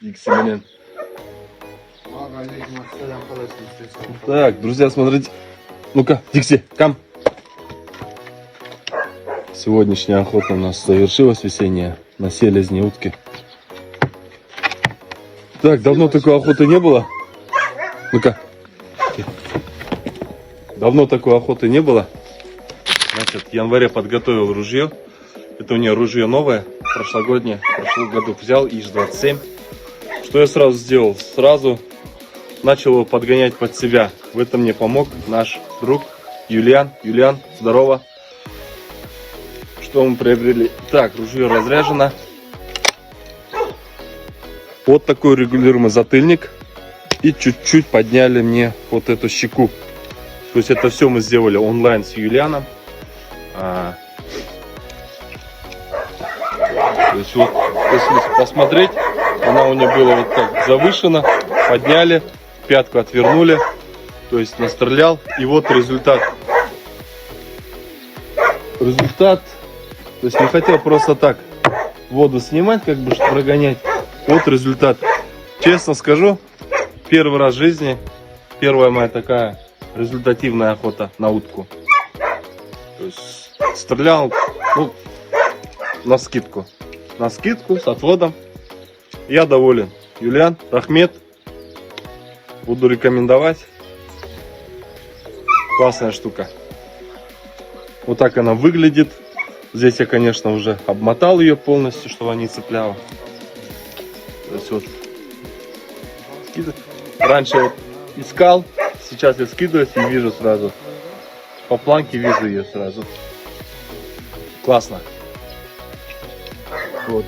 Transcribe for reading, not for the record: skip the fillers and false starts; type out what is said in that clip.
Диксименен. Так, друзья, смотрите. Ну-ка, Дикси, кам. Сегодняшняя охота у нас завершилась, весенняя, на селезни, утки. Так, давно такой охоты не было. Ну-ка. Давно такой охоты не было. Значит, в январе подготовил ружье. Это у меня ружье новое, прошлогоднее. В прошлом году взял ИЖ-27. Что я сразу сделал? Сразу начал его подгонять под себя. В этом мне помог наш друг Юлиан. Юлиан, здорово. Что мы приобрели? Так, ружье разряжено. Вот такой регулируемый затыльник. И чуть-чуть подняли мне вот эту щеку. То есть это все мы сделали онлайн с Юлианом. То есть вот, если посмотреть, она у нее была вот так завышена. Подняли, пятку отвернули. То есть настрелял. И вот результат. Результат. То есть не хотел просто так воду снимать, как бы, чтобы прогонять. Вот результат. Честно скажу, первый раз в жизни, первая моя такая результативная охота на утку. То есть стрелял, ну, на скидку. На скидку, с отводом. Я доволен. Юлиан, Рахмет. Буду рекомендовать. Классная штука. Вот так она выглядит. Здесь я, конечно, уже обмотал ее полностью, чтобы она не цепляла. То есть вот. Раньше вот искал, сейчас я скидываюсь и вижу сразу. По планке вижу ее сразу. Классно. Вот.